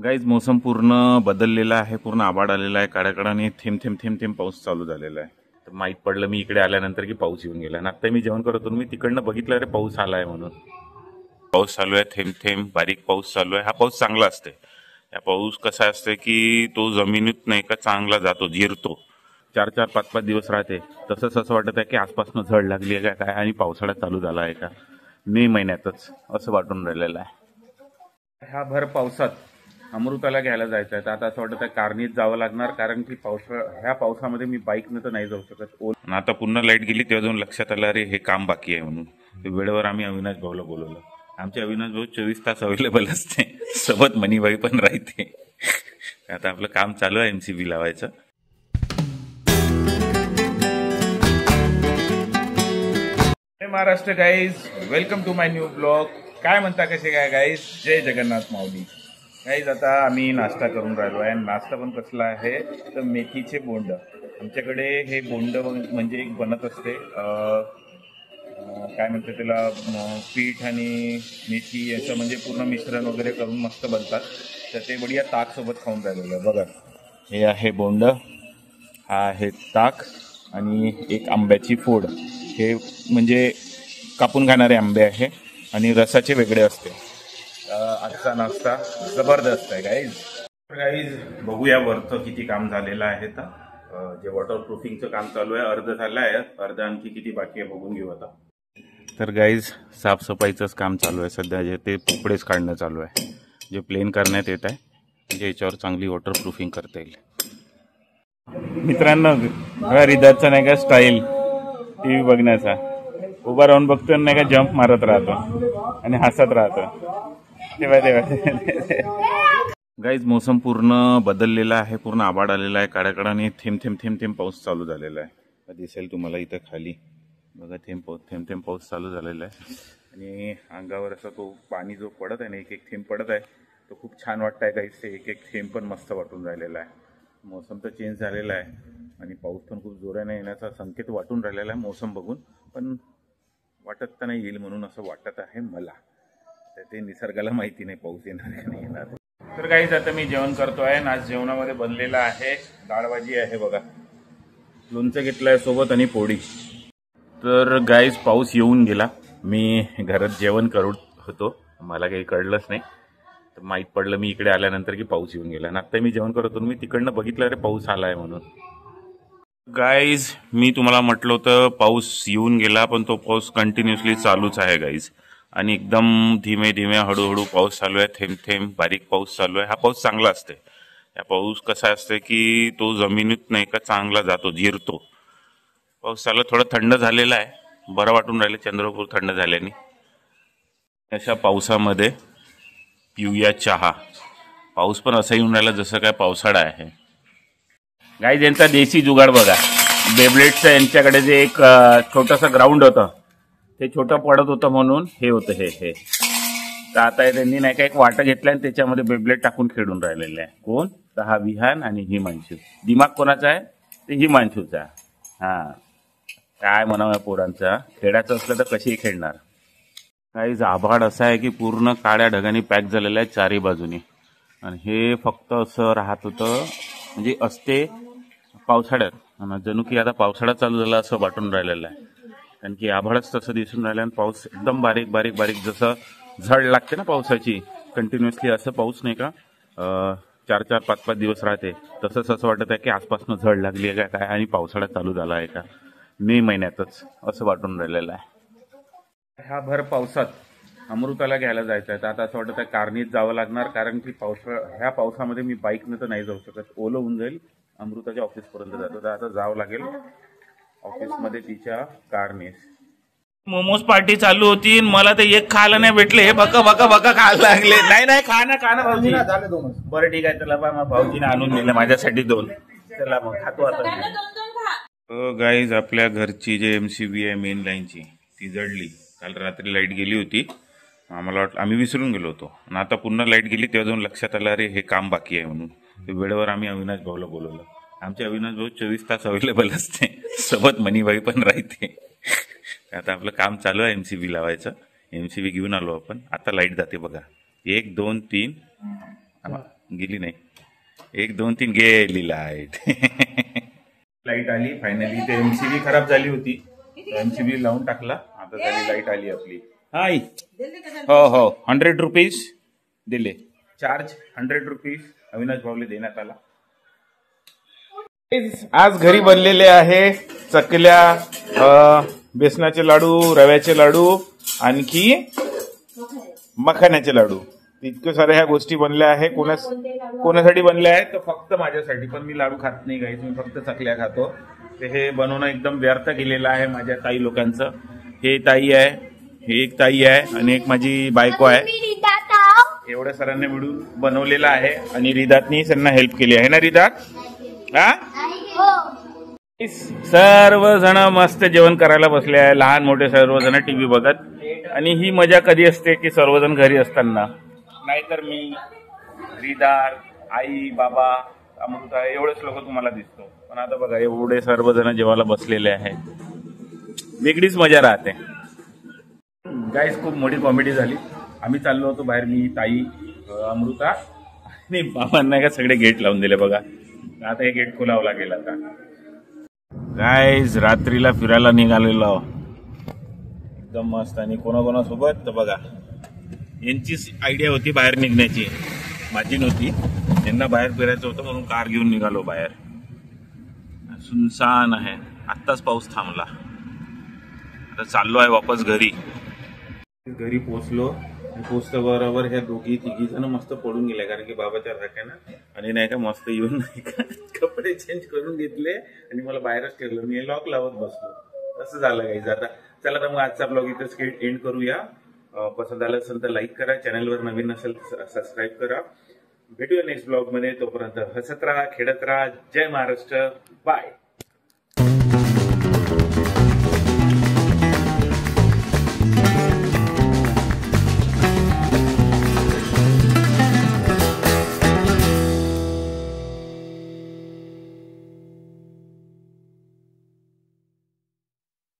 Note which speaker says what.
Speaker 1: Guys मौसम पूर्ण बदललेला आहे, पूर्ण आभाळ आलेला आहे, काड्याकडाने थेंब थेंब थेंब थेंब पाऊस चालू झालेला आहे. तर माहीत पडलं मी इकडे आल्यानंतर की पाऊस येऊन गेला. आता मी जेवण करत होतो, मी तिकडनं बघितलं अरे पाऊस आला आहे म्हणून. पाऊस चालू आहे, थेंब थेंब बारीक पाऊस चालू आहे. हा पाऊस चांगला असते. हा पाऊस कसा असते की तो जमिनीत नाही का चांगला जातो, जिरतो. 4-4, 5-5 दिवस राहते. तसंच असं वाटत आहे की आसपासनं झड लागली आहे का काय आणि पावसाळा चालू झाला आहे का मे महिन्यातच, असं वाटून राहिलेलं आहे. ह्या भर पावसात अमृताला घ्यायला जायचं आहे. तर आता असं वाटत आहे कारनीत जावं लागणार, कारण की ह्या पावसामध्ये मी बाईकनं तर नाही जाऊ शकत. आता पुन्हा लाईट गेली तेव्हा जाऊन लक्षात आलं अरे हे काम बाकी आहे म्हणून. वेळेवर आम्ही अविनाश भाऊला बोलवलं. आमचे अविनाश भाऊ 24 तास अवेलेबल असते, सोबत मनीबाई पण राहते. आता आपलं काम चालू आहे MCB लावायचं. Maharashtra guys, welcome to my new blog. काय म्हणता, कसे काय गाईज? जय जगन्नाथ माऊली. गाईज आता आम्ही नाश्ता करून राहिलो आहे. नाश्ता पण कसला आहे तर मेथीचे बोंड. आमच्याकडे हे बोंड म्हणजे एक बनत असते, काय म्हणते त्याला, पीठ आणि मेथी याचं म्हणजे पूर्ण मिश्रण वगैरे करून मस्त बनतात. तर ते बढिया ताकसोबत खाऊन राहिलेलं आहे. बघा, हे आहे बोंड, हा आहे ताक आणि एक आंब्याची फोड. हे म्हणजे कापून खाणारे आंबे आहे आणि रसाचे वेगळे असते. आजचा नाश्ता जबरदस्त आहे गाईज. बघूया वरचं किती काम झालेलं आहे. तर जे वॉटरप्रूफिंगचं काम चालू आहे, अर्ध झालं आहे, अर्ध आणखी किती बाकी आहे बघून घेऊ आता. तर गाईज साफसफाईचंच काम चालू आहे सध्या. जे ते पोपडेच काढणं चालू आहे, जे प्लेन करण्यात येत आहे, म्हणजे याच्यावर चांगली वॉटरप्रूफिंग करता येईल. मित्रांनो, रिदाचा नाही का स्टाईल TV बघण्याचा, उभा राहून बघतो नाही का जंप मारत राहतो आणि हसत राहतो. तेव्हा गाईज मौसम पूर्ण बदललेला आहे, पूर्ण आभाळ आलेला आहे, काड्याकडाने थेंब थेंब थेंब थेंब पाऊस चालू झालेला आहे. दिसेल तुम्हाला इथं खाली बघा, थेंब थेंब पाऊस चालू झालेला आहे. आणि अंगावर असा तो पाणी जो पडत आहे ना, एक एक थेंब पडत आहे, तो खूप छान वाटत आहे गाईज. ते एक एक थेंब पण मस्त वाटून राहिलेला आहे. मौसम तर चेंज झालेला आहे आणि पाऊस पण खूप जोराने येण्याचा संकेत वाटून राहिलेला आहे मौसम बघून. पण वाटत तर नाही येईल म्हणून असं वाटत आहे मला. तर ते निसर्गाला माहिती नाही पाऊस येणार की नाही येणार. तर गाईज आता मी जेवण करतो आहे. आज जेवणामध्ये बनलेला आहे डाळ भाजी आहे बघा, लोणचं घेतलं आहे सोबत आणि पोळी. तर गाईज पाऊस येऊन गेला. मी घरात जेवण करत होतो, मला काही कळलंच नाही. तर माहीत पडलं मी इकडे आल्यानंतर की पाऊस येऊन गेला. आता मी जेवण करत होतो, मी तिकडनं बघितलं अरे पाऊस आला आहे म्हणून. गाईज मी तुम्हाला म्हटलं होतं पाऊस येऊन गेला, पण तो पाऊस कंटिन्युअसली चालूच आहे गाईज. आणि एकदम धीमे धीमे हळूहळू पाऊस चालू आहे, थेंब थेंब बारीक पाऊस चालू आहे. हा पाऊस चांगला असते. हा पाऊस कसा असते की तो जमिनीत नाही का चांगला जातो, जिरतो. पाऊस चालू थोडं थंड झालेला आहे, बरं वाटून राहिले. चंद्रपूर थंड झाल्याने. अशा पावसामध्ये पिऊया चहा. पाऊस पण असा येऊन राहिला जसं काय पावसाळा आहे. गाईज यांचा देशी जुगाड बघा, बेब्लेटचं यांच्याकडे जे एक छोटंसं ग्राउंड होतं, ते छोटं पडत होतं म्हणून हे होतं हे. तर आता त्यांनी नाही का एक वाटा घेतला आणि त्याच्यामध्ये बेब्लेट टाकून खेळून राहिलेलं आहे. कोण? तर हा विहान आणि हिमांशू. दिमाग कोणाचा आहे? ते हिमांशूचा. हां, काय म्हणावं पोरांचा, खेळायचं असलं तर कशीही खेळणार. गाईज आभाळ असं आहे की पूर्ण काळ्या ढगांनी पॅक झालेलं आहे चारी बाजूनी. आणि हे फक्त असं राहत होतं म्हणजे असते पावसाळ्यात, आणि जणू की आता पावसाळा चालू झाला असं वाटून राहिलेलं आहे. कारण की आभाळच तसं दिसून राहिलं आणि पाऊस एकदम बारीक बारीक बारीक, जसं झड लागते ना पावसाची कंटिन्युअसली, असं पाऊस नाही का 4-4, 5-5 दिवस राहते. तसंच असं वाटत आहे की आसपासनं झड लागली आहे का काय आणि पावसाळा चालू झाला आहे का मे महिन्यातच, असं वाटून राहिलेलं आहे. ह्या भर पावसात अमृताला घ्यायला जायचं आहे. तर आता असं वाटत आहे कारनीत जावं लागणार, कारण की ह्या पावसामध्ये मी बाईकनं तर नाही जाऊ शकत, ओलं होऊन जाईल. अमृताच्या ऑफिसपर्यंत जातो, तर आता जावं लागेल ऑफिसमध्ये तिच्या कारनेस. मोमोज पार्टी चालू होती, मला ते एक खायला नाही भेटले. हे बघा बघा बघा खायला लागले. नाही खाणं भाऊजी. बरं ठीक आहे, चला मग भाऊजीने आणून दिले माझ्यासाठी 2. चला मग खातो आता. गाईज आपल्या घरची जे MCB आहे मेन लाईनची, ती जडली. काल रात्री लाईट गेली होती, आम्हाला वाटलं, आम्ही विसरून गेलो होतो. आणि आता पुन्हा लाईट गेली तेव्हा जाऊन लक्षात आलं अरे हे काम बाकी आहे म्हणून. वेळेवर आम्ही अविनाश भाऊला बोलवलं. आमचे अविनाश भाऊ 24 तास अवेलेबल असते, सोबत मनीबाई पण राहते. आता आपलं काम चालू आहे MCB लावायचं. MCB घेऊन आलो आपण. आता लाईट जाते बघा, 1 2 3 गेली नाही, 1 2 3 गेली लाईट. लाईट आली फायनली. ते MCB खराब झाली होती, MCB लावून टाकला, आता झाली लाईट आली आपली. हाय हो हो 100 रुपीज दिले, चार्ज 100 रुपीज अविनाश भाऊले देण्यात आला. आज घरी बनलेले आहे चकल्या, बेसनाचे लाडू, रव्याचे लाडू, आणखी मखाण्याचे लाडू. इतक्या साऱ्या ह्या गोष्टी बनल्या आहे. कोणासाठी बनल्या आहेत तर फक्त माझ्यासाठी. पण मी लाडू खात नाही गाईस, मी फक्त चकल्या खातो. ते हे बनवणं एकदम व्यर्थ केलेलं आहे माझ्या ताई लोकांचं. हे ताई आहे, हे एक ताई आहे आणि एक माझी बायको आहे. एवढ्या सरांनी मिळून बनवलेलं आहे आणि रिदातनी त्यांना हेल्प केली आहे ना रिदात. हा सर्वजण मस्त जेवण करायला बसले आहे, लहान मोठे सर्वजण टीव्ही बघत. आणि ही मजा कधी असते की सर्वजण घरी असताना. नाहीतर मी, रिदार, आई, बाबा, अमृता एवढेच लोक तुम्हाला दिसतो. पण आता बघा एवढे सर्वजण जेवायला बसलेले आहेत, वेगळीच मजा राहते. गाईस खूप मोठी कॉमेडी झाली. आम्ही चाललो होतो बाहेर, मी, ताई, अमृता आणि बाबांना का सगळे गेट लावून दिले बघा. आता हे गेट खोलावं लागेल आता. गाईस रात्रीला फिरायला निघालेलो एकदम मस्त. आणि कोणाकोणासोबत तर बघा, यांचीच आयडिया होती बाहेर निघण्याची, माझी नव्हती. यांना बाहेर फिरायचं होतं म्हणून कार घेऊन निघालो बाहेर. सुनसान आहे, आत्ताच पाऊस थांबला. आता चाललो आहे वापस घरी. घरी पोचलो, पोचतो बरोबर ह्या दोघी तिघी जण मस्त पडून गेल्या, कारण की बाबाच्या राख्यानं. आणि नाही का मस्त येऊन नाही का कपडे चेंज करून घेतले आणि मला बाहेरच ठेवलं. मी लॉक लावत बसलो. असं झालं काही. आता चला तर मग आजचा ब्लॉग इथंच एंड करूया. पसंत आलं असेल तर लाईक करा, चॅनलवर नवीन असेल सबस्क्राईब करा. भेटूया नेक्स्ट ब्लॉग मध्ये. तोपर्यंत हसत राहा, खेळत राहा. जय महाराष्ट्र. बाय.